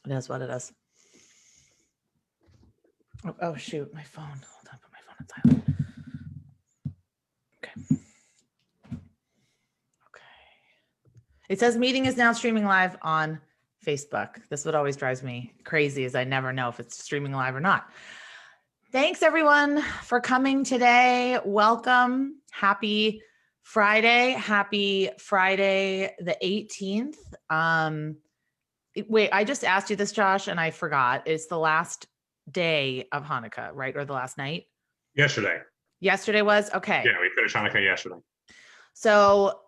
It is what it is. Oh shoot, my phone. Hold on, put my phone on silent. Okay. It says meeting is now streaming live on Facebook. This is what always drives me crazy is I never know if it's streaming live or not. Thanks everyone for coming today. Welcome. Happy Friday. Happy Friday the 18th. Wait, I just asked you this, Josh, and I forgot. It's the last day of Hanukkah, right? Or the last night? Yesterday. Yesterday was? Okay. Yeah, we finished Hanukkah yesterday. So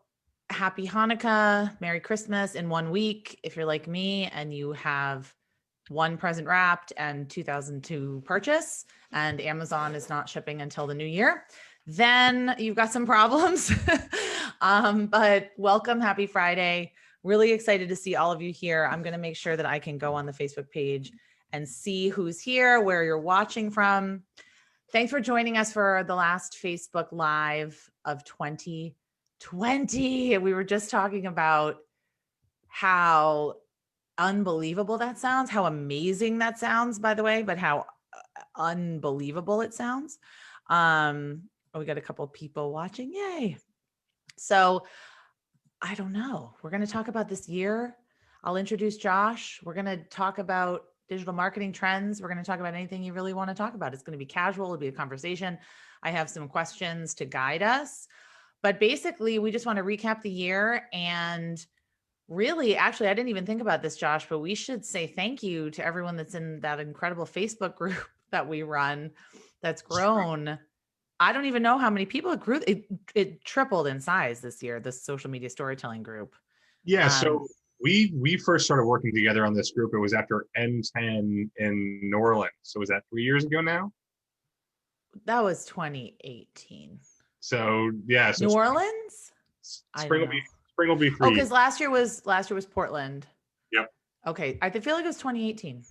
happy Hanukkah, Merry Christmas in 1 week. If you're like me and you have one present wrapped and 2,000 to purchase and Amazon is not shipping until the new year, then you've got some problems. But welcome, happy Friday. Really excited to see all of you here. I'm going to make sure that I can go on the Facebook page and see who's here, where you're watching from. Thanks for joining us for the last Facebook Live of 2020. We were just talking about how unbelievable that sounds, how amazing that sounds, by the way, but how unbelievable it sounds. We got a couple of people watching. Yay. So I don't know. We're going to talk about this year. I'll introduce Josh. We're going to talk about digital marketing trends. We're going to talk about anything you really want to talk about. It's going to be casual. It'll be a conversation. I have some questions to guide us. But basically, we just want to recap the year. And really, actually, I didn't even think about this, Josh, but we should say thank you to everyone that's in that incredible Facebook group that we run that's grown. I don't even know how many people it grew. It tripled in size this year, this social media storytelling group. Yeah, so we first started working together on this group. It was after N10 in New Orleans. So was that 3 years ago now? That was 2018. So yeah, so New Orleans? spring will be 3 Oh, because last year was Portland. Yep. Okay. I feel like it was 2018.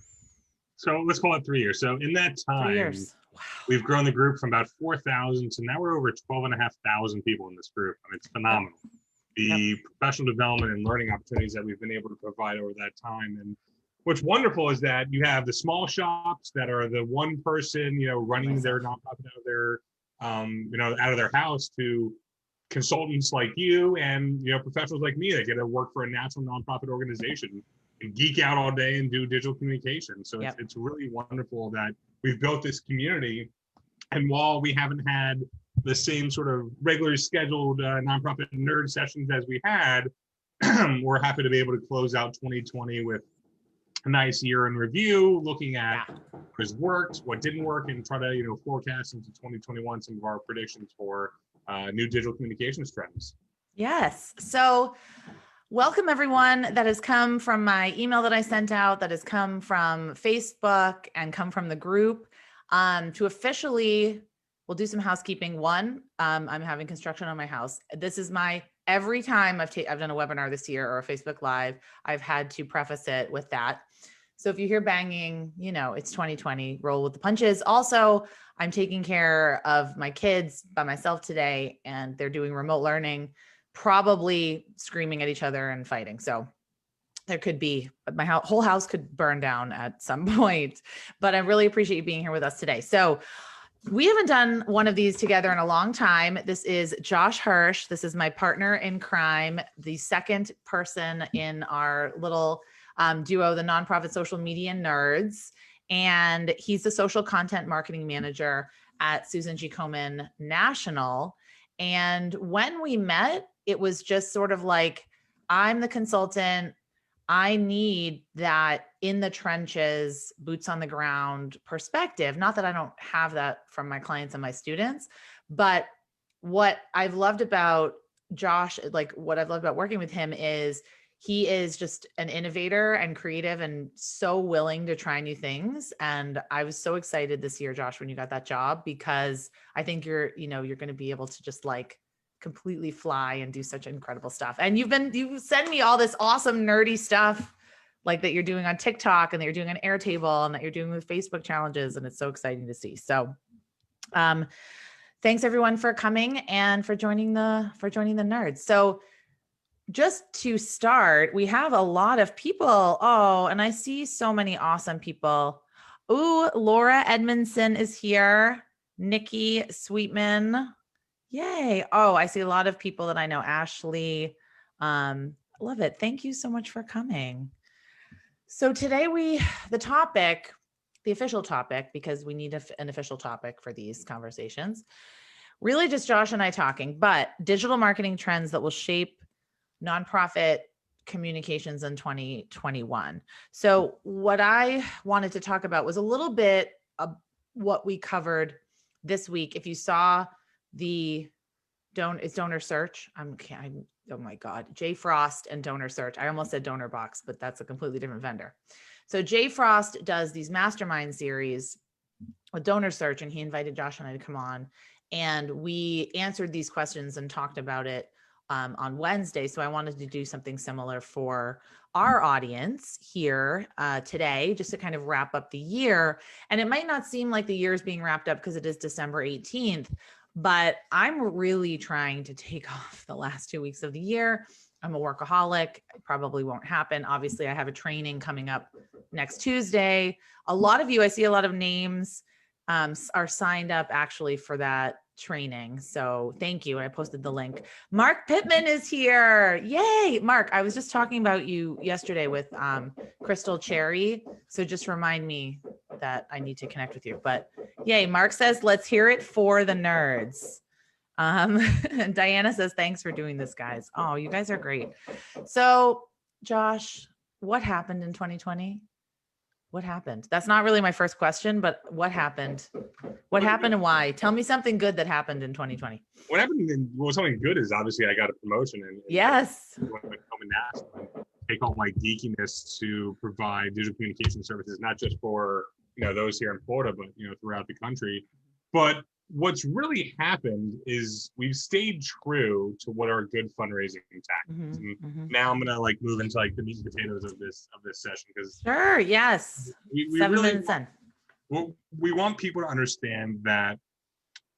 So let's call it 3 years. So in that time, 3 years. Wow. We've grown the group from about 4,000 to now we're over 12,500 people in this group. I mean, it's phenomenal. Yep. The professional development and learning opportunities that we've been able to provide over that time. And what's wonderful is that you have the small shops that are the one person, running their nonprofit out of their, out of their house, to consultants like you and, professionals like me that get to work for a national nonprofit organization and geek out all day and do digital communication. So it's really wonderful that we've built this community. And while we haven't had the same sort of regularly scheduled nonprofit nerd sessions as we had, we're happy to be able to close out 2020 with a nice year in review, looking at what has worked, what didn't work, and try to forecast into 2021 some of our predictions for new digital communications trends. Yes. So welcome everyone that has come from my email that I sent out, that has come from Facebook and come from the group, to officially, we'll do some housekeeping. One, I'm having construction on my house. This is every time I've done a webinar this year or a Facebook Live, I've had to preface it with that. So if you hear banging, it's 2020, roll with the punches. Also, I'm taking care of my kids by myself today, and they're doing remote learning, probably screaming at each other and fighting. So there could be, my whole house could burn down at some point, but I really appreciate you being here with us today. So we haven't done one of these together in a long time. This is Josh Hirsch. This is my partner in crime, the second person in our little duo, the Nonprofit Social Media Nerds. And he's the social content marketing manager at Susan G. Komen National. And when we met, it was just sort of like, I'm the consultant. I need that in the trenches, boots on the ground perspective. Not that I don't have that from my clients and my students, but what I've loved about Josh, like what I've loved about working with him, is he is just an innovator and creative and so willing to try new things. And I was so excited this year, Josh, when you got that job, because I think you're going to be able to just like completely fly and do such incredible stuff. And you send me all this awesome nerdy stuff like that you're doing on TikTok and that you're doing on Airtable and that you're doing with Facebook challenges. And it's so exciting to see. So thanks everyone for coming and for joining the nerds. So just to start, we have a lot of people. Oh, and I see so many awesome people. Ooh, Laura Edmondson is here. Nikki Sweetman. Yay. Oh, I see a lot of people that I know. Ashley. Love it. Thank you so much for coming. So today the official topic, because we need an official topic for these conversations, really just Josh and I talking, but digital marketing trends that will shape nonprofit communications in 2021. So what I wanted to talk about was a little bit of what we covered this week. If you saw the donor search, oh my God, Jay Frost and Donor Search. I almost said Donor Box, but that's a completely different vendor. So Jay Frost does these mastermind series with Donor Search, and he invited Josh and I to come on, and we answered these questions and talked about it on Wednesday. So I wanted to do something similar for our audience here today, just to kind of wrap up the year. And it might not seem like the year is being wrapped up because it is December 18th, but I'm really trying to take off the last 2 weeks of the year. I'm a workaholic. It probably won't happen. Obviously, I have a training coming up next Tuesday. A lot of you, I see a lot of names are signed up actually for that training. So thank you. I posted the link. Mark Pittman is here. Yay. Mark, I was just talking about you yesterday with Crystal Cherry. So just remind me that I need to connect with you. But yay, Mark says, let's hear it for the nerds. And Diana says, thanks for doing this, guys. Oh, you guys are great. So Josh, what happened in 2020? What happened? That's not really my first question, but what happened? What happened and why? Tell me something good that happened in 2020. What happened? Well, something good is obviously I got a promotion and yes, I went home and national and take all my geekiness to provide digital communication services, not just for those here in Florida, but throughout the country. But what's really happened is we've stayed true to what are good fundraising tactics. Now I'm gonna move into the meat and potatoes of this session, because sure, yes, we 7 really minutes in. Well, we want people to understand that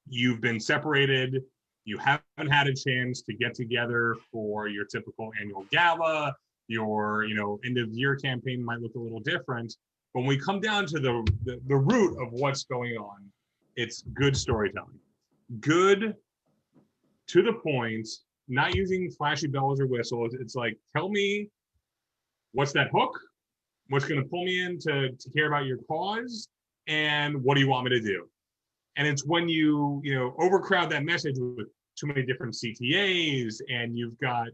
you've been separated, you haven't had a chance to get together for your typical annual gala, your end of year campaign might look a little different. When we come down to the root of what's going on, it's good storytelling. Good, to the point, not using flashy bells or whistles. It's like, tell me what's that hook, what's going to pull me in to care about your cause, and what do you want me to do? And it's when you overcrowd that message with too many different CTAs, and you've got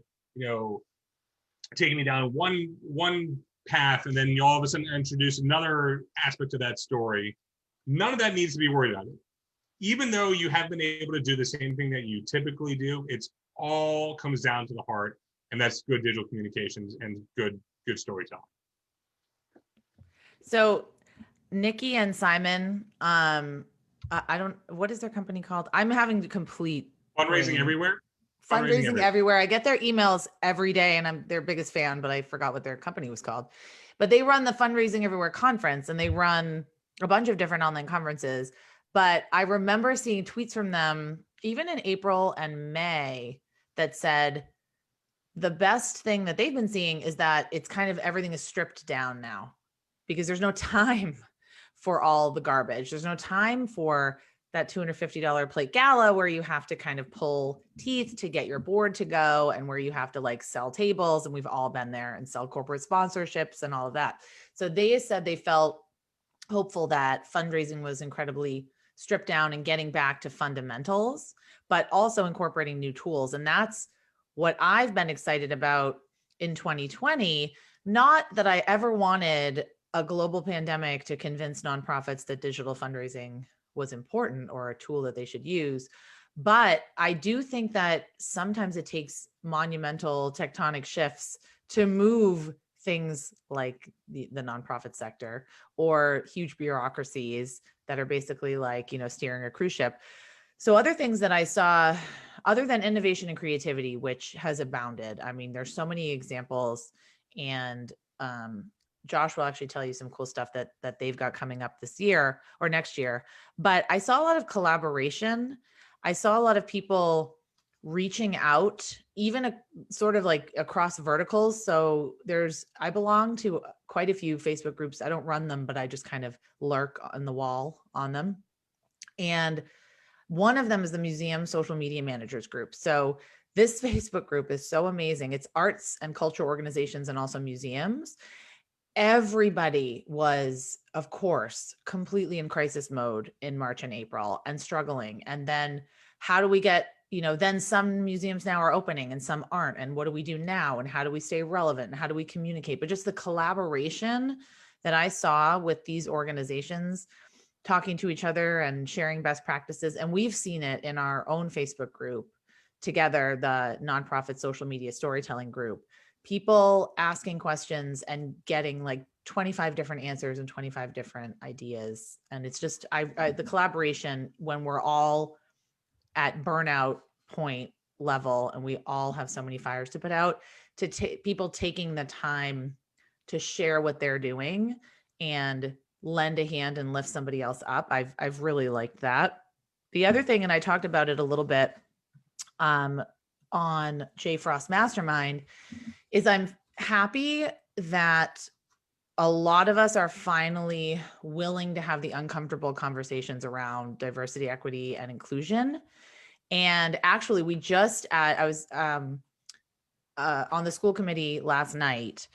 taking me down one path, and then you all of a sudden introduce another aspect of that story. None of that needs to be worried about. Even though you have been able to do the same thing that you typically do, it's all comes down to the heart, and that's good digital communications and good storytelling. So Nikki and Simon, what is their company called? I'm having to complete Fundraising Everywhere. Fundraising Everywhere. I get their emails every day, and I'm their biggest fan, but I forgot what their company was called. But they run the Fundraising Everywhere conference, and they run a bunch of different online conferences. But I remember seeing tweets from them even in April and May that said the best thing that they've been seeing is that it's kind of everything is stripped down now, because there's no time for all the garbage. There's no time for that $250 plate gala where you have to kind of pull teeth to get your board to go, and where you have to sell tables, and we've all been there, and sell corporate sponsorships and all of that. So they said they felt hopeful that fundraising was incredibly stripped down and getting back to fundamentals, but also incorporating new tools. And that's what I've been excited about in 2020. Not that I ever wanted a global pandemic to convince nonprofits that digital fundraising was important or a tool that they should use. But I do think that sometimes it takes monumental tectonic shifts to move things like the nonprofit sector, or huge bureaucracies that are basically steering a cruise ship. So other things that I saw, other than innovation and creativity, which has abounded. I mean, there's so many examples, and Josh will actually tell you some cool stuff that they've got coming up this year or next year. But I saw a lot of collaboration. I saw a lot of people reaching out, even sort of like across verticals. So I belong to quite a few Facebook groups. I don't run them, but I just kind of lurk on the wall on them. And one of them is the museum social media managers group. So this Facebook group is so amazing. It's arts and cultural organizations and also museums. Everybody was, of course, completely in crisis mode in March and April and struggling. And then how do we get, then some museums now are opening and some aren't. And what do we do now? And how do we stay relevant? And how do we communicate? But just the collaboration that I saw with these organizations talking to each other and sharing best practices. And we've seen it in our own Facebook group together, the nonprofit social media storytelling group, people asking questions and getting like 25 different answers and 25 different ideas. And it's just, the collaboration when we're all at burnout point level and we all have so many fires to put out, to people taking the time to share what they're doing and lend a hand and lift somebody else up. I've really liked that. The other thing, and I talked about it a little bit on J Frost Mastermind, is I'm happy that a lot of us are finally willing to have the uncomfortable conversations around diversity, equity, and inclusion. And actually, I was on the school committee last night.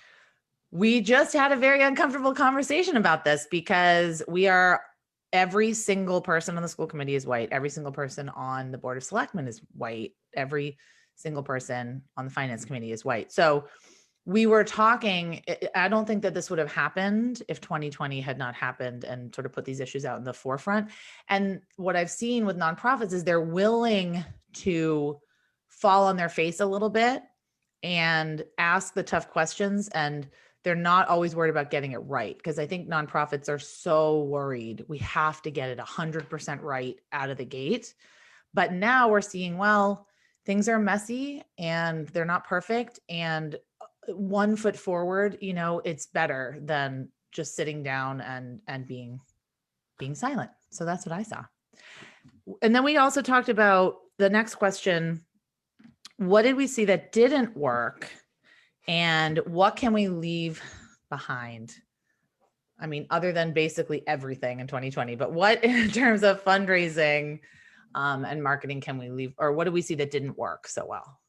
We just had a very uncomfortable conversation about this because every single person on the school committee is white. Every single person on the board of selectmen is white. Every single person on the finance committee is white. So we were talking, I don't think that this would have happened if 2020 had not happened and sort of put these issues out in the forefront. And what I've seen with nonprofits is they're willing to fall on their face a little bit and ask the tough questions. And they're not always worried about getting it right. Because I think nonprofits are so worried. We have to get it 100% right out of the gate. But now we're seeing, well, things are messy and they're not perfect. And 1 foot forward, it's better than just sitting down and being silent. So that's what I saw. And then we also talked about the next question. What did we see that didn't work? And what can we leave behind? I mean, other than basically everything in 2020, but what in terms of fundraising and marketing can we leave, or what do we see that didn't work so well?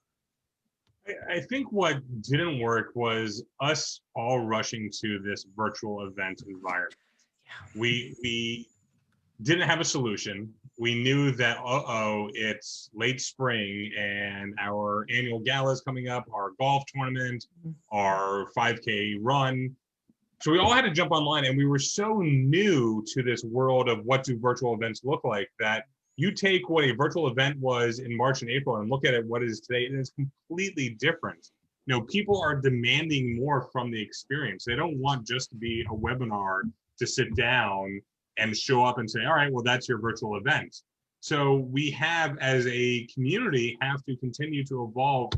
I think what didn't work was us all rushing to this virtual event environment. Yeah. We didn't have a solution. We knew that, it's late spring and our annual gala is coming up, our golf tournament, our 5K run. So we all had to jump online, and we were so new to this world of what do virtual events look like that you take what a virtual event was in March and April and look at it what it is today, and it's completely different. People are demanding more from the experience. They don't want just to be a webinar to sit down and show up and say, all right, well, that's your virtual event. So we have, as a community, have to continue to evolve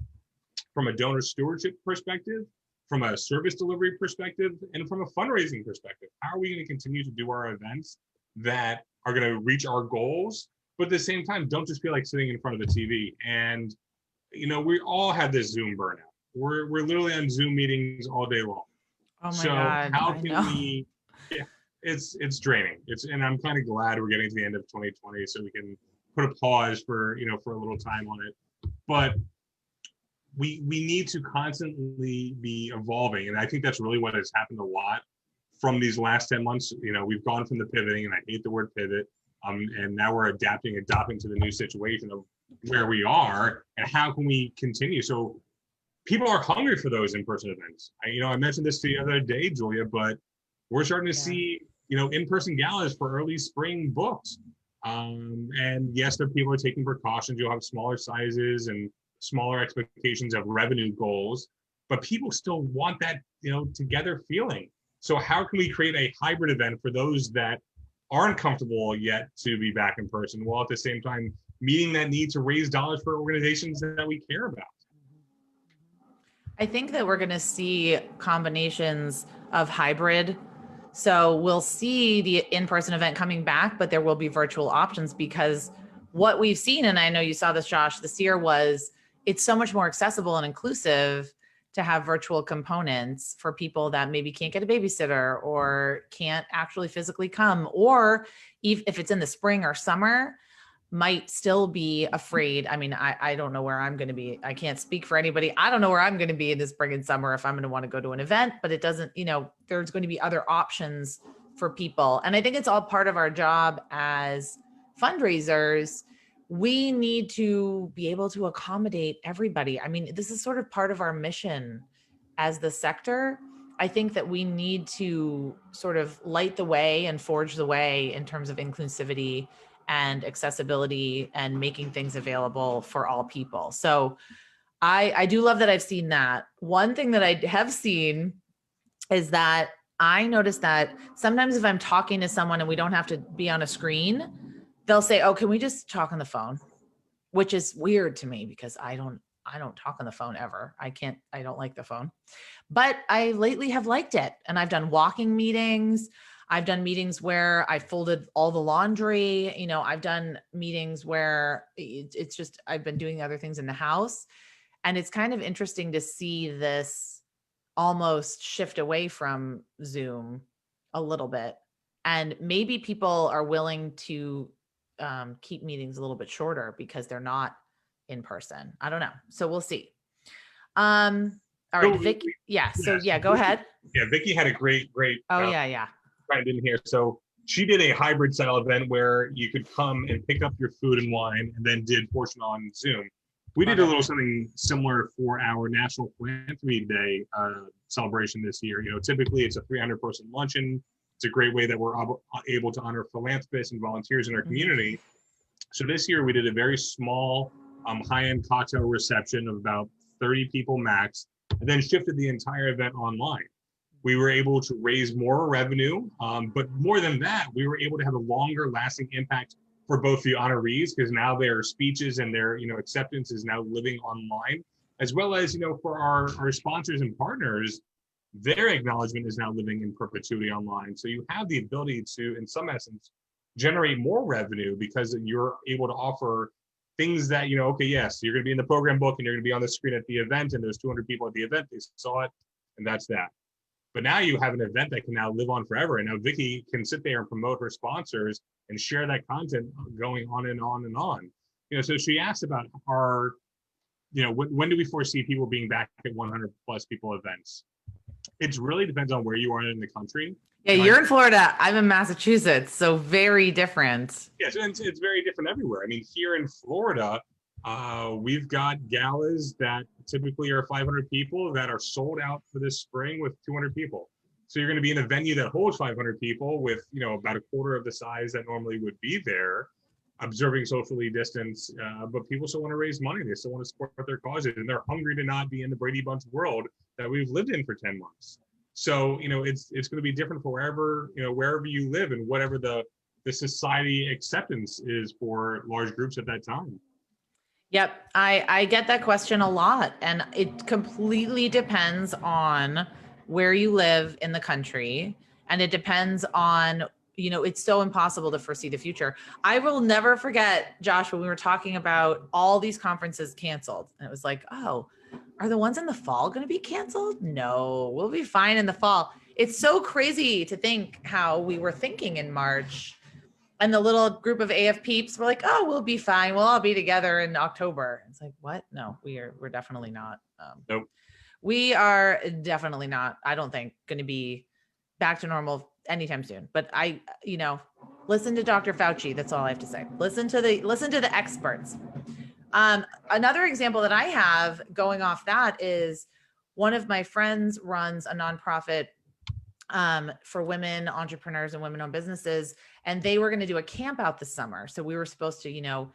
from a donor stewardship perspective, from a service delivery perspective, and from a fundraising perspective. How are we going to continue to do our events that are going to reach our goals, but at the same time, don't just feel like sitting in front of the TV? And, we all have this Zoom burnout. We're literally on Zoom meetings all day long. Oh my God. How can we, it's draining. And I'm kind of glad we're getting to the end of 2020 so we can put a pause for a little time on it. But we need to constantly be evolving. And I think that's really what has happened a lot from these last 10 months. We've gone from the pivoting, and I hate the word pivot, and now we're adapting to the new situation of where we are and how can we continue. So people are hungry for those in-person events. I mentioned this the other day, Julia, but we're starting to see, in-person galas for early spring booked. And yes, the people are taking precautions. You'll have smaller sizes and smaller expectations of revenue goals, but people still want that, together feeling. So how can we create a hybrid event for those that aren't comfortable yet to be back in person, while at the same time meeting that need to raise dollars for organizations that we care about? I think that we're going to see combinations of hybrid. So we'll see the in-person event coming back, but there will be virtual options because what we've seen, and I know you saw this, Josh, this year was it's so much more accessible and inclusive to have virtual components for people that maybe can't get a babysitter or can't actually physically come, or if it's in the spring or summer, might still be afraid. I mean, I don't know where I'm going to be. I can't speak for anybody. I don't know where I'm going to be in the spring and summer if I'm going to want to go to an event, but it doesn't, there's going to be other options for people. And I think it's all part of our job as fundraisers. We need to be able to accommodate everybody. I mean, this is sort of part of our mission as the sector. I think that we need to sort of light the way and forge the way in terms of inclusivity and accessibility and making things available for all people. So I do love that I've seen that. One thing that I have seen is that I noticed that sometimes if I'm talking to someone and we don't have to be on a screen, they'll say, "Oh, can we just talk on the phone?" Which is weird to me because I don't talk on the phone ever. I don't like the phone, but I lately have liked it. And I've done walking meetings. I've done meetings where I folded all the laundry. I've done meetings where it's just, I've been doing other things in the house. And it's kind of interesting to see this almost shift away from Zoom a little bit. And maybe people are willing to keep meetings a little bit shorter because they're not in person. I don't know. So we'll see. All right, Vicky. Yeah. So yeah, go ahead. Yeah, Vicky had a great. Oh yeah. Friend in here. So she did a hybrid style event where you could come and pick up your food and wine, and then did portion on Zoom. We did a little something similar for our National Philanthropy Day celebration this year. Typically it's a 300-person luncheon. It's a great way that we're able to honor philanthropists and volunteers in our community. So this year we did a very small high-end cocktail reception of about 30 people max, and then shifted the entire event online. We were able to raise more revenue, but more than that, we were able to have a longer lasting impact for both the honorees, because now their speeches and their acceptance is now living online, as well as for our sponsors and partners, their acknowledgement is now living in perpetuity online. So you have the ability to, in some essence, generate more revenue because you're able to offer things that, okay, yes, you're going to be in the program book and you're going to be on the screen at the event, and there's 200 people at the event, they saw it, and that's that. But now you have an event that can now live on forever. And now Vicky can sit there and promote her sponsors and share that content going on and on and on. So she asked about when do we foresee people being back at 100 plus people events? It really depends on where you are in the country. Yeah, you're in Florida. I'm in Massachusetts, so very different. Yes, yeah, so it's very different everywhere. I mean, here in Florida, we've got galas that typically are 500 people that are sold out for this spring with 200 people. So you're going to be in a venue that holds 500 people with, about a quarter of the size that normally would be there, observing socially distance. But people still want to raise money. They still want to support their causes, and they're hungry to not be in the Brady Bunch world that we've lived in for 10 months. So, it's going to be different for wherever you live and whatever the society acceptance is for large groups at that time. Yep. I get that question a lot, and it completely depends on where you live in the country. And it depends on, it's so impossible to foresee the future. I will never forget, Josh, when we were talking about all these conferences canceled, and it was like, oh, are the ones in the fall going to be canceled? No, we'll be fine in the fall. It's so crazy to think how we were thinking in March. And the little group of AF peeps were like, oh, we'll be fine. We'll all be together in October. It's like, what? No, we're definitely not. Nope. We are definitely not, I don't think, going to be back to normal anytime soon. But listen to Dr. Fauci. That's all I have to say. Listen to the experts. Another example that I have going off that is one of my friends runs a nonprofit for women entrepreneurs and women-owned businesses. And they were going to do a camp out this summer. So we were supposed to,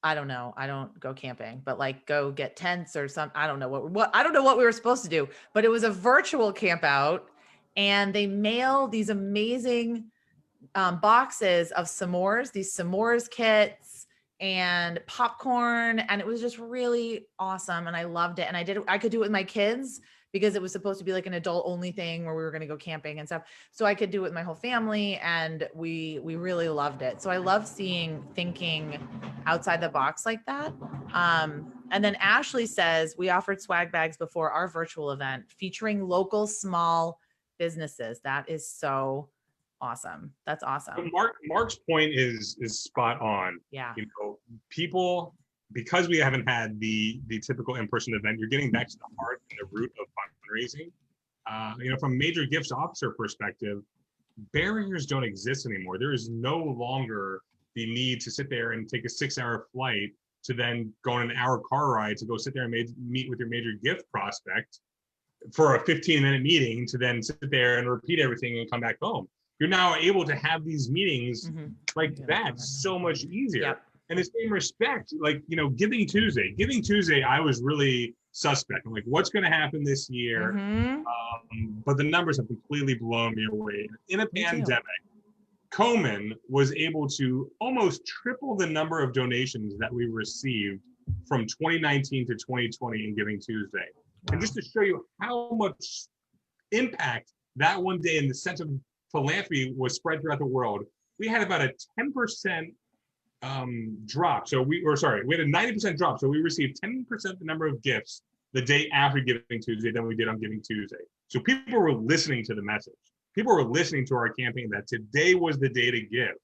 I don't know. I don't go camping, but like go get tents or something. I don't know what we were supposed to do, but it was a virtual camp out, and they mailed these amazing boxes of s'mores, these s'mores kits and popcorn. And it was just really awesome. And I loved it. And I could do it with my kids because it was supposed to be like an adult only thing where we were going to go camping and stuff. So I could do it with my whole family, and we really loved it. So I love thinking outside the box like that. And then Ashley says, we offered swag bags before our virtual event featuring local small businesses. That is so awesome. That's awesome. Mark's point is spot on. Yeah. You know, people, because we haven't had the typical in-person event, you're getting back to the heart and the root of fundraising. You know, from a major gifts officer perspective, barriers don't exist anymore. There is no longer the need to sit there and take a 6-hour flight to then go on an hour car ride to go sit there and meet with your major gift prospect for a 15-minute meeting to then sit there and repeat everything and come back home. You're now able to have these meetings like that so much easier. Yep. In the same respect, like, you know, Giving Tuesday, I was really suspect. I'm like, what's going to happen this year? But the numbers have completely blown me away. In a pandemic, Komen was able to almost triple the number of donations that we received from 2019 to 2020 in Giving Tuesday. And just to show you how much impact that one day in the sense of philanthropy was spread throughout the world, we had about a 10% drop. So we had a 90% drop. So we received 10% the number of gifts the day after Giving Tuesday than we did on Giving Tuesday. So people were listening to the message. People were listening to our campaign that today was the day to give.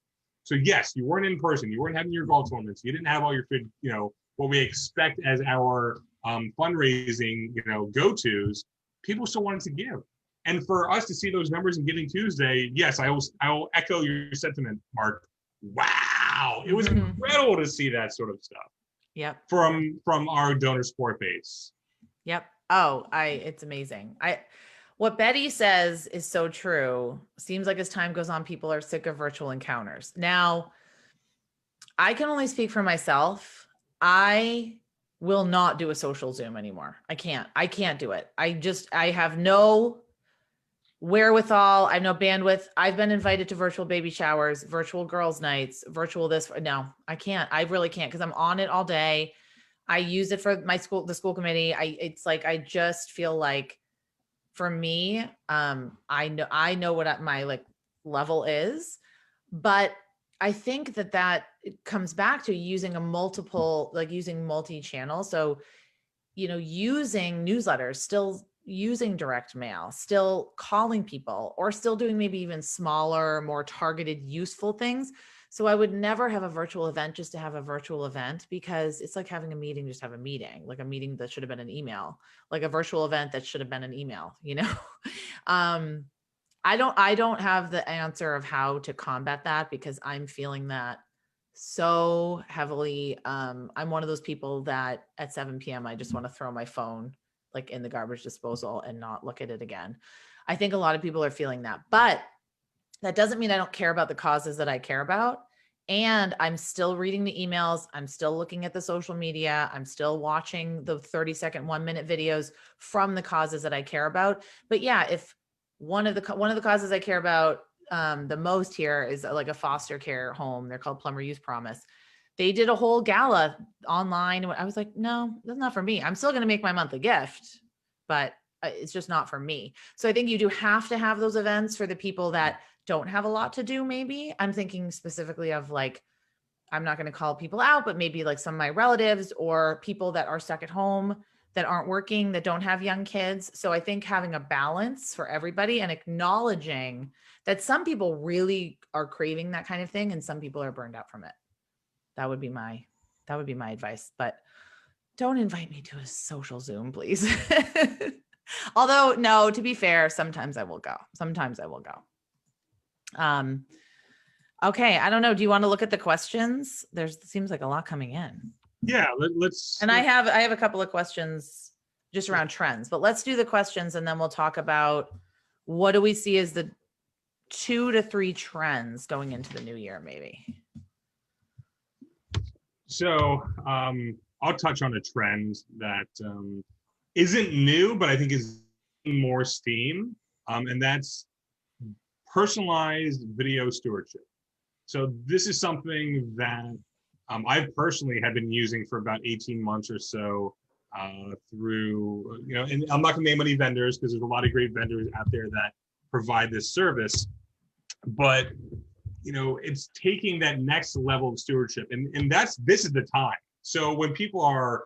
So yes, you weren't in person. You weren't having your golf tournaments. You didn't have all your, you know, what we expect as our fundraising, you know, go-tos. People still wanted to give. And for us to see those numbers in Giving Tuesday, yes, I will echo your sentiment, Mark. Wow, it was incredible to see that sort of stuff. Yep. From our donor support base. Yep. Oh, it's amazing. What Betty says is so true. Seems like as time goes on, people are sick of virtual encounters. Now, I can only speak for myself. I will not do a social Zoom anymore. I can't do it. I have no wherewithal. I have no bandwidth. I've been invited to virtual baby showers, virtual girls' nights, virtual this. No, I can't. I really can't, because I'm on it all day. I use it for the school committee. It's like, I just feel like, for me, I know what my like level is, but I think that it comes back to using using multi-channel. So, you know, using newsletters, still using direct mail, still calling people, or still doing maybe even smaller, more targeted, useful things. So I would never have a virtual event just to have a virtual event, because it's like having a meeting, just have a meeting, like a meeting that should have been an email, like a virtual event that should have been an email, you know? I don't have the answer of how to combat that, because I'm feeling that so heavily. I'm one of those people that at 7 p.m. I just want to throw my phone like in the garbage disposal and not look at it again. I think a lot of people are feeling that, but that doesn't mean I don't care about the causes that I care about. And I'm still reading the emails. I'm still looking at the social media. I'm still watching the 30-second, 1-minute videos from the causes that I care about. But yeah, if one of the causes I care about the most here is like a foster care home. They're called Plumber Youth Promise. They did a whole gala online. I was like, no, that's not for me. I'm still going to make my monthly gift, but it's just not for me. So I think you do have to have those events for the people that don't have a lot to do. Maybe I'm thinking specifically of like, I'm not going to call people out, but maybe like some of my relatives or people that are stuck at home, that aren't working, that don't have young kids. So I think having a balance for everybody and acknowledging that some people really are craving that kind of thing and some people are burned out from it. That would be my advice, but don't invite me to a social Zoom, please. Although, no, to be fair, sometimes I will go. Okay. I don't know. Do you want to look at the questions? Seems like a lot coming in. Yeah, let's. And I have a couple of questions just around trends, but let's do the questions and then we'll talk about what do we see as the 2 to 3 trends going into the new year, maybe. So I'll touch on a trend that isn't new, but I think is more steam, and that's personalized video stewardship. So this is something that I personally have been using for about 18 months or so through, and I'm not going to name any vendors because there's a lot of great vendors out there that provide this service, but it's taking that next level of stewardship, and this is the time. So when people are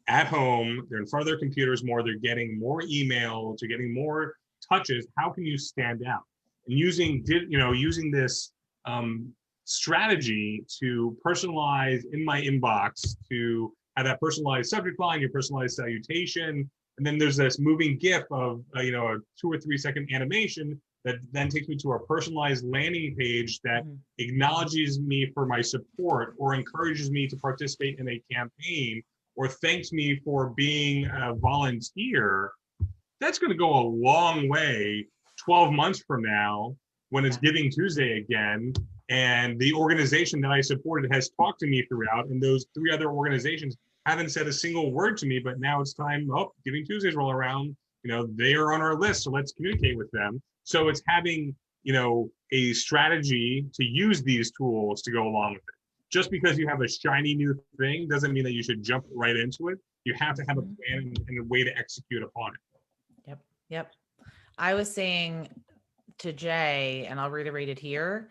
at home, they're in front of their computers more, they're getting more emails, they're getting more touches. How can you stand out? And using this strategy to personalize in my inbox, to have that personalized subject line, your personalized salutation, and then there's this moving GIF of a 2 or 3 second animation that then takes me to a personalized landing page that acknowledges me for my support, or encourages me to participate in a campaign, or thanks me for being a volunteer. That's going to go a long way 12 months from now when it's Giving Tuesday again, and the organization that I supported has talked to me throughout, and those 3 other organizations haven't said a single word to me, but now it's time, Giving Tuesdays roll around, they are on our list, so let's communicate with them. So it's having, a strategy to use these tools to go along with it. Just because you have a shiny new thing doesn't mean that you should jump right into it. You have to have a plan and a way to execute upon it. Yep. I was saying to Jay, and I'll reiterate it here,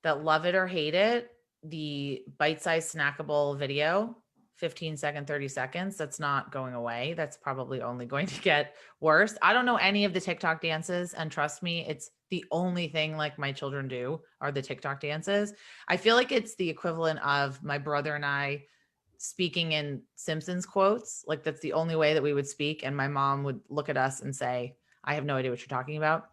that love it or hate it, the bite-sized snackable video, 15 second, 30 seconds, that's not going away. That's probably only going to get worse. I don't know any of the TikTok dances, and trust me, it's the only thing like my children do are the TikTok dances. I feel like it's the equivalent of my brother and I speaking in Simpsons quotes. Like that's the only way that we would speak. And my mom would look at us and say, I have no idea what you're talking about.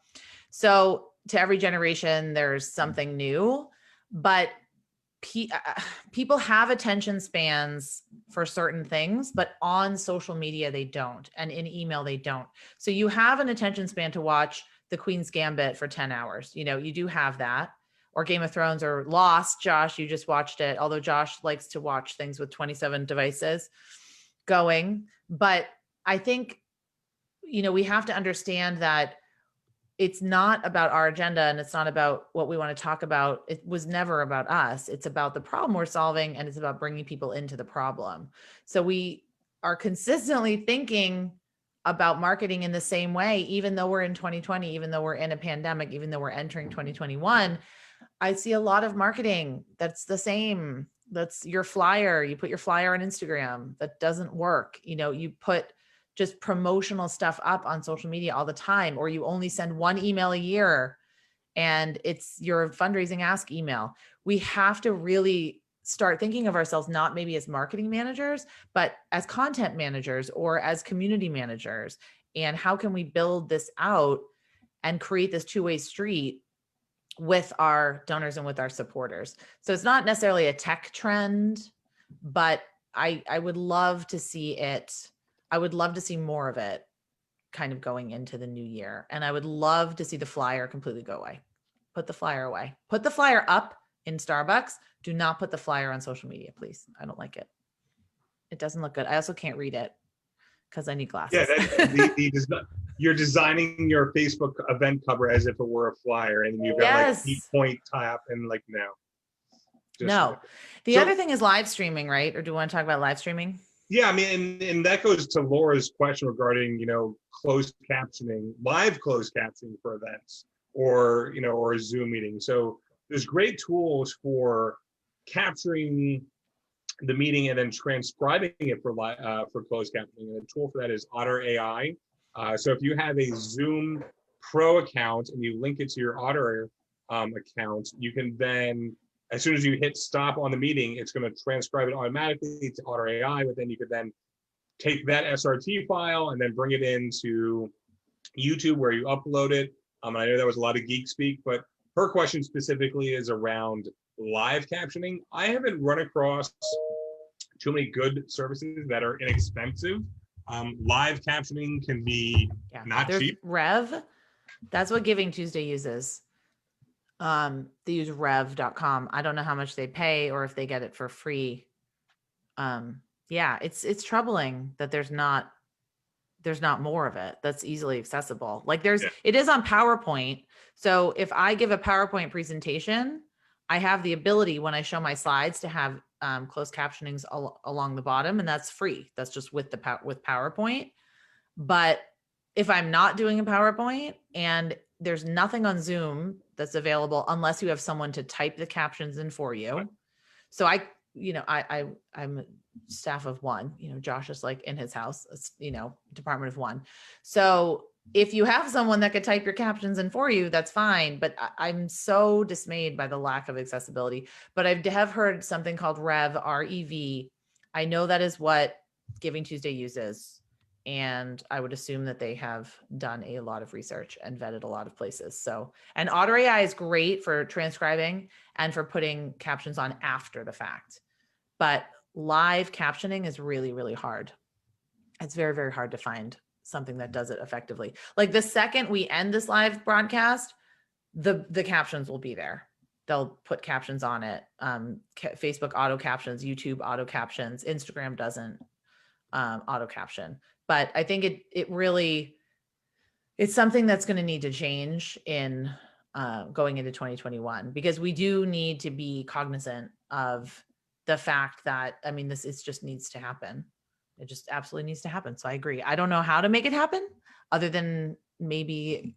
So to every generation, there's something new, but people have attention spans for certain things, but on social media, they don't. And in email, they don't. So you have an attention span to watch The Queen's Gambit for 10 hours. You do have that, or Game of Thrones, or Lost. Josh, you just watched it. Although Josh likes to watch things with 27 devices going. But I think, we have to understand that it's not about our agenda, and it's not about what we want to talk about. It was never about us. It's about the problem we're solving, and it's about bringing people into the problem. So we are consistently thinking about marketing in the same way, even though we're in 2020, even though we're in a pandemic, even though we're entering 2021. I see a lot of marketing that's the same. That's your flyer. You put your flyer on Instagram. That doesn't work. You put just promotional stuff up on social media all the time, or you only send 1 email a year and it's your fundraising ask email. We have to really start thinking of ourselves, not maybe as marketing managers, but as content managers or as community managers. And how can we build this out and create this two-way street with our donors and with our supporters? So it's not necessarily a tech trend, but I would love to see it. I would love to see more of it kind of going into the new year. And I would love to see the flyer completely go away. Put the flyer away. Put the flyer up in Starbucks. Do not put the flyer on social media, please. I don't like it. It doesn't look good. I also can't read it because I need glasses. Yeah, you're designing your Facebook event cover as if it were a flyer, and you've got like 8-point tap and like no. The other thing is live streaming, right? Or do you want to talk about live streaming? Yeah, I mean, and that goes to Laura's question regarding, closed captioning, live closed captioning for events, or a Zoom meeting. So there's great tools for capturing the meeting and then transcribing it for closed captioning. And the tool for that is Otter AI. So if you have a Zoom Pro account and you link it to your Otter account, you can then, as soon as you hit stop on the meeting, it's going to transcribe it automatically to Otter AI, but then you could then take that SRT file and then bring it into YouTube where you upload it. I know that was a lot of geek speak, but her question specifically is around live captioning. I haven't run across too many good services that are inexpensive. Live captioning can be not cheap. Rev, that's what Giving Tuesday uses. They use rev.com. I don't know how much they pay or if they get it for free. It's troubling that there's not more of it that's easily accessible. Like it is on PowerPoint. So if I give a PowerPoint presentation, I have the ability when I show my slides to have closed captionings along the bottom, and that's free. That's just with with PowerPoint. But if I'm not doing a PowerPoint and there's nothing on Zoom that's available unless you have someone to type the captions in for you. So I'm a staff of one, Josh is like in his house, department of one. So if you have someone that could type your captions in for you, that's fine. But I'm so dismayed by the lack of accessibility. But I have heard something called REV. I know that is what Giving Tuesday uses. And I would assume that they have done a lot of research and vetted a lot of places. So, and Otter AI is great for transcribing and for putting captions on after the fact. But live captioning is really, really hard. It's very, very hard to find something that does it effectively. Like the second we end this live broadcast, the captions will be there. They'll put captions on it. Facebook auto captions, YouTube auto captions, Instagram doesn't auto caption. But I think it's something that's going to need to change in going into 2021, because we do need to be cognizant of the fact that, this just needs to happen. It just absolutely needs to happen. So I agree. I don't know how to make it happen other than maybe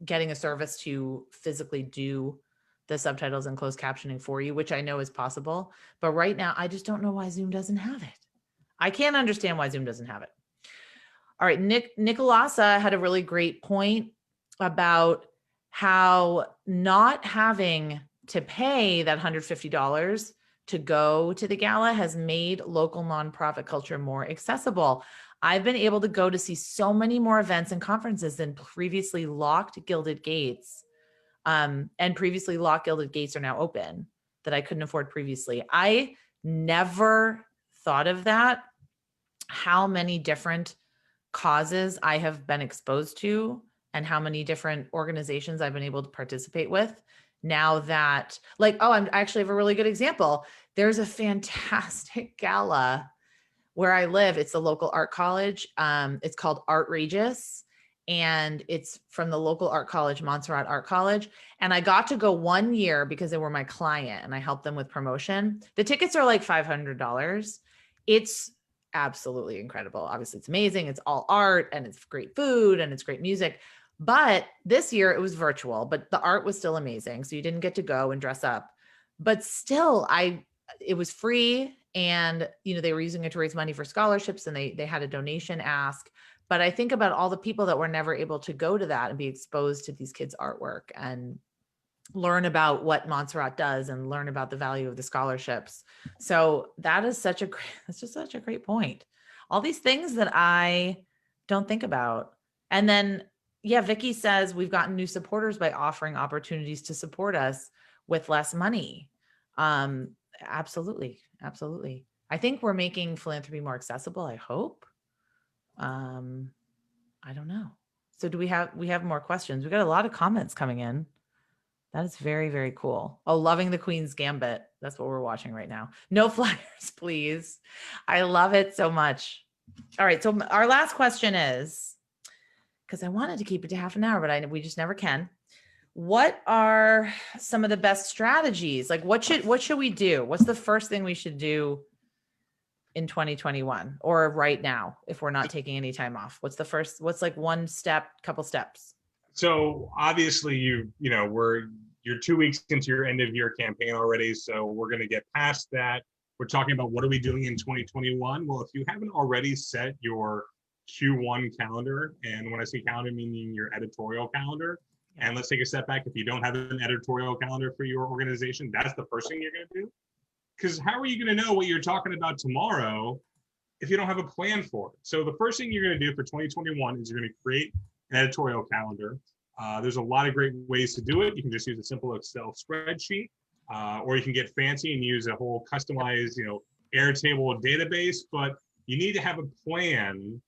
getting a service to physically do the subtitles and closed captioning for you, which I know is possible. But right now, I just don't know why Zoom doesn't have it. I can't understand why Zoom doesn't have it. All right, Nicolasa had a really great point about how not having to pay that $150 to go to the gala has made local nonprofit culture more accessible. I've been able to go to see so many more events and conferences than previously locked gilded gates. And previously locked gilded gates are now open that I couldn't afford previously. I never thought of that, how many different causes I have been exposed to and how many different organizations I've been able to participate with now that, I actually have a really good example. There's a fantastic gala where I live. It's the local art college. It's called Artrageous, and it's from the local art college, Montserrat Art College. And I got to go 1 year because they were my client and I helped them with promotion. The tickets are like $500. It's absolutely incredible. Obviously, it's amazing. It's all art and it's great food and it's great music. But this year it was virtual, but the art was still amazing. So you didn't get to go and dress up. But still, it was free, and they were using it to raise money for scholarships, and they had a donation ask. But I think about all the people that were never able to go to that and be exposed to these kids' artwork and learn about what Montserrat does and learn about the value of the scholarships. So that's just such a great point. All these things that I don't think about. And then, Vicky says we've gotten new supporters by offering opportunities to support us with less money. Absolutely. Absolutely. I think we're making philanthropy more accessible. I hope. I don't know. So we have more questions. We got a lot of comments coming in. That is very, very cool. Oh, loving the Queen's Gambit. That's what we're watching right now. No flyers, please. I love it so much. All right. So our last question is, because I wanted to keep it to half an hour, but we just never can. What are some of the best strategies? Like what should we do? What's the first thing we should do in 2021 or right now if we're not taking any time off? What's like one step, couple steps? So obviously you're 2 weeks into your end of year campaign already. So we're going to get past that. We're talking about what are we doing in 2021? Well, if you haven't already set your Q1 calendar, and when I say calendar, meaning your editorial calendar, and let's take a step back. If you don't have an editorial calendar for your organization, that's the first thing you're going to do. Because how are you going to know what you're talking about tomorrow if you don't have a plan for it? So the first thing you're going to do for 2021 is you're going to create an editorial calendar. There's a lot of great ways to do it. You can just use a simple Excel spreadsheet, or you can get fancy and use a whole customized, Airtable database. But you need to have a plan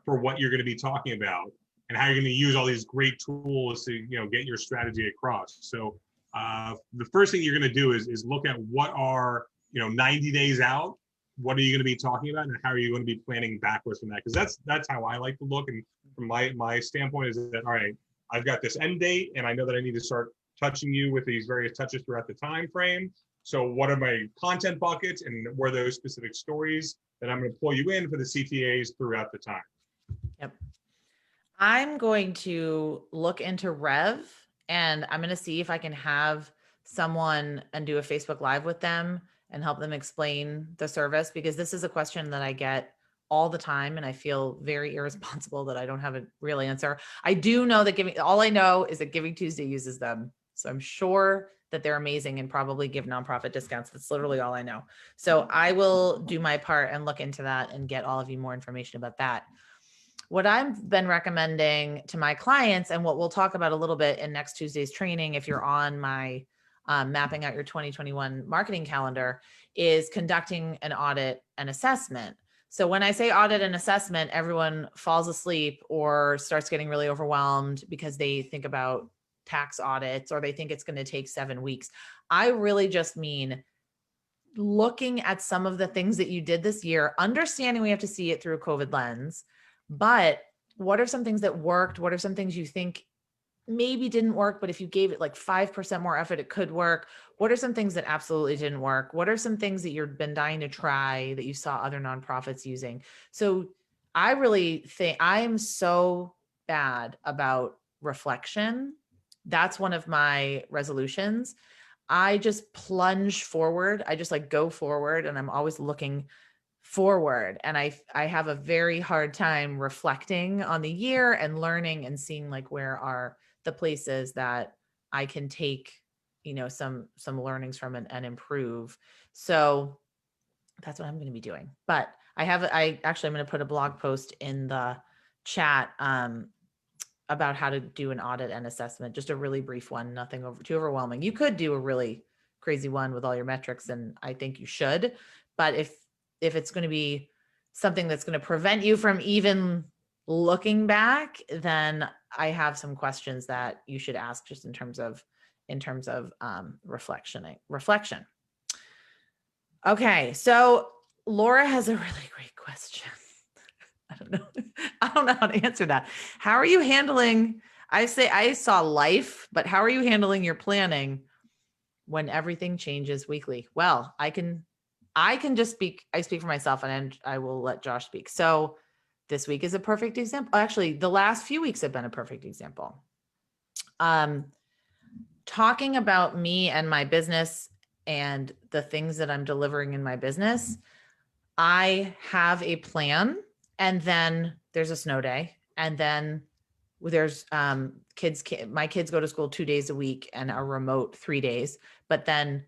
for what you're going to be talking about and how you're going to use all these great tools to, get your strategy across. So the first thing you're going to do is look at what are, 90 days out. What are you going to be talking about, and how are you going to be planning backwards from that? Because that's how I like to look. And from my standpoint is that, all right, I've got this end date, and I know that I need to start touching you with these various touches throughout the time frame. So what are my content buckets, and where those specific stories that I'm going to pull you in for the CTAs throughout the time? Yep. I'm going to look into Rev, and I'm going to see if I can have someone and do a Facebook Live with them and help them explain the service, because this is a question that I get all the time and I feel very irresponsible that I don't have a real answer. I do know that all I know is that Giving Tuesday uses them. So I'm sure that they're amazing and probably give nonprofit discounts. That's literally all I know. So I will do my part and look into that and get all of you more information about that. What I've been recommending to my clients, and what we'll talk about a little bit in next Tuesday's training, if you're on my mapping out your 2021 marketing calendar, is conducting an audit and assessment. So when I say audit and assessment, everyone falls asleep or starts getting really overwhelmed because they think about tax audits or they think it's going to take 7 weeks. I really just mean looking at some of the things that you did this year, understanding we have to see it through a COVID lens, but what are some things that worked? What are some things you think maybe didn't work, but if you gave it like 5% more effort, it could work? What are some things that absolutely didn't work? What are some things that you've been dying to try that you saw other nonprofits using? So I really think I am so bad about reflection. That's one of my resolutions. I just plunge forward. I just like go forward, and I'm always looking forward. And I have a very hard time reflecting on the year and learning and seeing like where are the places that I can take, some learnings from and improve. So that's what I'm going to be doing. But I'm going to put a blog post in the chat about how to do an audit and assessment, just a really brief one, nothing too overwhelming. You could do a really crazy one with all your metrics, and I think you should. But if it's going to be something that's going to prevent you from even looking back, then I have some questions that you should ask just in terms of reflection. Okay, so Laura has a really great question. I don't know how to answer that. How are you handling, I saw life, but how are you handling your planning when everything changes weekly? Well, I can just speak for myself, and I will let Josh speak. So this week is a perfect example. Actually, the last few weeks have been a perfect example. Talking about me and my business and the things that I'm delivering in my business, I have a plan, and then there's a snow day, and then there's my kids go to school 2 days a week and are remote 3 days, but then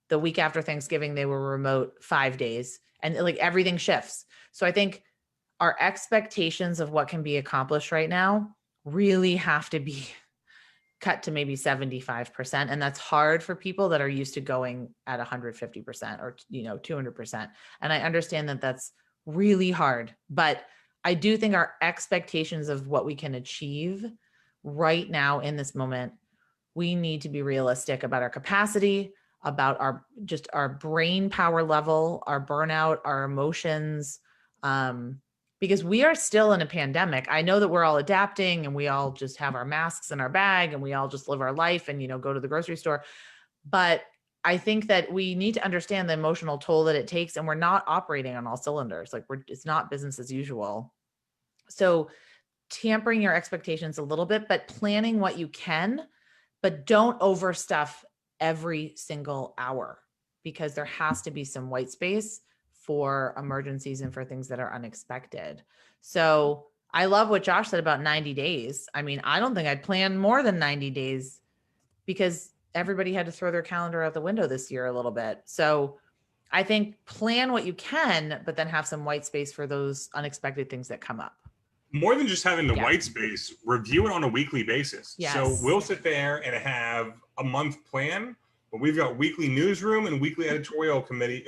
the week after Thanksgiving, they were remote 5 days, and like everything shifts. So I think our expectations of what can be accomplished right now really have to be cut to maybe 75%. And that's hard for people that are used to going at 150% or, 200%. And I understand that that's really hard, but I do think our expectations of what we can achieve right now in this moment, we need to be realistic about our capacity, about our brain power level, our burnout, our emotions, because we are still in a pandemic. I know that we're all adapting and we all just have our masks in our bag and we all just live our life and, go to the grocery store. But I think that we need to understand the emotional toll that it takes, and we're not operating on all cylinders. Like it's not business as usual. So tampering your expectations a little bit, but planning what you can, but don't overstuff every single hour, because there has to be some white space for emergencies and for things that are unexpected. So I love what Josh said about 90 days. I mean, I don't think I'd plan more than 90 days because everybody had to throw their calendar out the window this year a little bit. So I think plan what you can, but then have some white space for those unexpected things that come up. More than just having the white space, review it on a weekly basis. Yes. So we'll sit there and have a month plan, but we've got weekly newsroom and weekly editorial committee,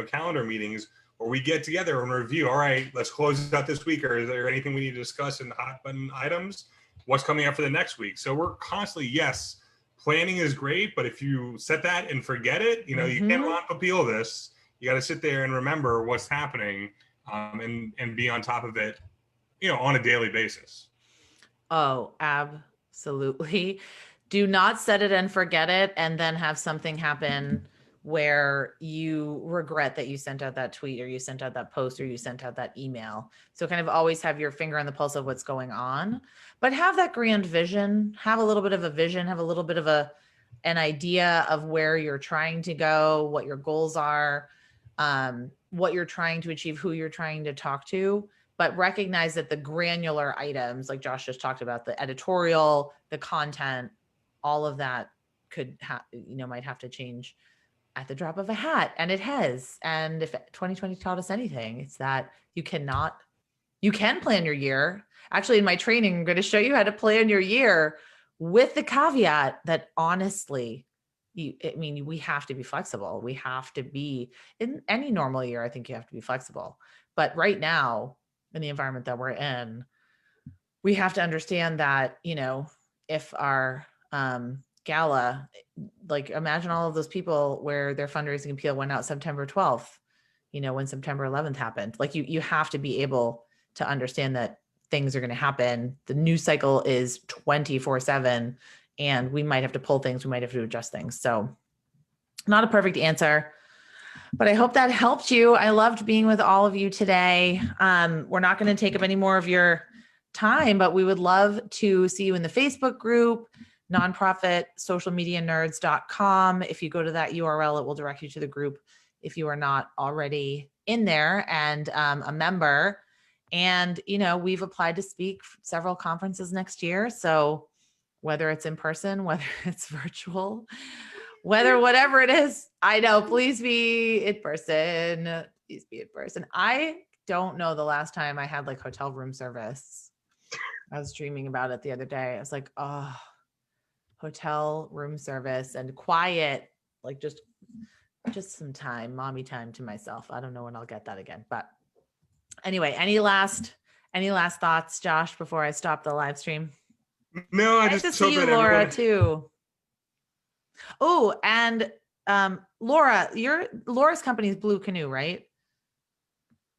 calendar meetings where we get together and review. All right, let's close out this week. Or is there anything we need to discuss in hot button items? What's coming up for the next week? So we're constantly, yes, planning is great, but if you set that and forget it, you can't appeal this. You got to sit there and remember what's happening, and be on top of it, on a daily basis. Oh, absolutely. Do not set it and forget it and then have something happen where you regret that you sent out that tweet or you sent out that post or you sent out that email. So kind of always have your finger on the pulse of what's going on, but have that grand vision, have a little bit of a vision, have a little bit of an idea of where you're trying to go, what your goals are, what you're trying to achieve, who you're trying to talk to, but recognize that the granular items, like Josh just talked about, the editorial, the content, all of that could might have to change at the drop of a hat, and it has. And if 2020 taught us anything, it's that you can plan your year. Actually, in my training, I'm going to show you how to plan your year with the caveat that honestly, we have to be flexible. We have to be, in any normal year, I think you have to be flexible. But right now, in the environment that we're in, we have to understand that, if our gala, like imagine all of those people where their fundraising appeal went out September 12th, when September 11th happened. Like you have to be able to understand that things are going to happen. The news cycle is 24/7, and we might have to pull things. We might have to adjust things. So not a perfect answer, but I hope that helped you. I loved being with all of you today. We're not going to take up any more of your time, but we would love to see you in the Facebook group, nonprofitsocialmedianerds.com. If you go to that URL, it will direct you to the group if you are not already in there and a member. And, we've applied to speak several conferences next year. So whether it's in person, whether it's virtual, whatever it is, I know, please be in person. Please be in person. I don't know the last time I had like hotel room service. I was dreaming about it the other day. I was like, oh, hotel room service and quiet, like just some time, mommy time to myself. I don't know when I'll get that again. But anyway, any last thoughts, Josh, before I stop the live stream? No, I nice just to see you, Laura, everyone... too. Oh, and Laura, Laura's company is Blue Canoe, right?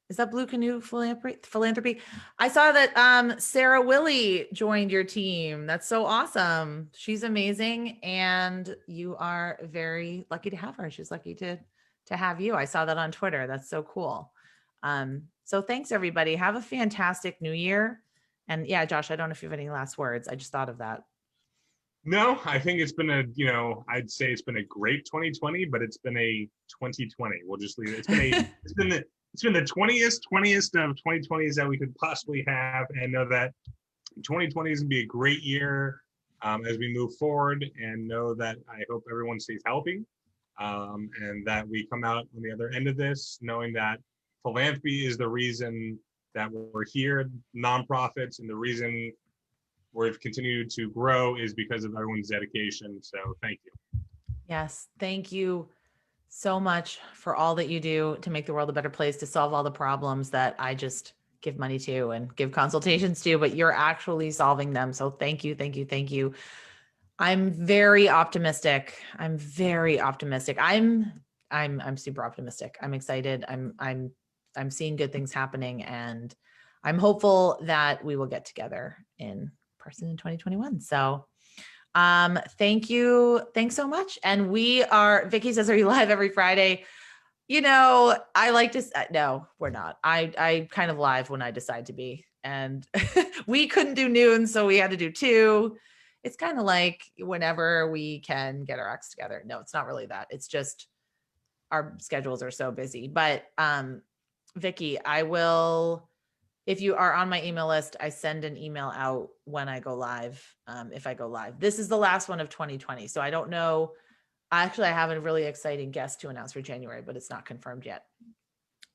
Is that Blue Canoe Philanthropy? I saw that Sarah Willie joined your team. That's so awesome. She's amazing, and you are very lucky to have her. She's lucky to have you. I saw that on Twitter. That's so cool. So thanks, everybody. Have a fantastic new year. And yeah, Josh, I don't know if you have any last words. I just thought of that. No, I think it's been I'd say it's been a great 2020, but it's been a 2020. We'll just leave it. It's been the 20th of 2020s that we could possibly have, and know that 2020 is going to be a great year as we move forward, and know that I hope everyone stays healthy and that we come out on the other end of this knowing that philanthropy is the reason that we're here, nonprofits, and the reason we've continued to grow is because of everyone's dedication. So thank you. Yes, thank you so much for all that you do to make the world a better place, to solve all the problems that I just give money to and give consultations to, but you're actually solving them. So thank you, thank you, thank you. I'm very optimistic. I'm super optimistic. I'm excited. I'm seeing good things happening, and I'm hopeful that we will get together in person in 2021. So thank you. Thanks so much. And Vicky says, are you live every Friday? I like to, no, we're not. I kind of live when I decide to be, and we couldn't do noon, so we had to do 2. It's kind of like whenever we can get our acts together. No, it's not really that. It's just our schedules are so busy. But Vicky, I will, if you are on my email list, I send an email out when I go live. If I go live, this is the last one of 2020. So I don't know. Actually, I have a really exciting guest to announce for January, but it's not confirmed yet.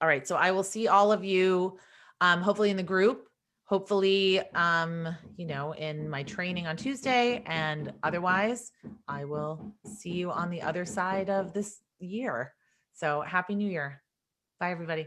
All right. So I will see all of you, hopefully in the group, hopefully, in my training on Tuesday, and otherwise I will see you on the other side of this year. So happy New Year. Bye, everybody.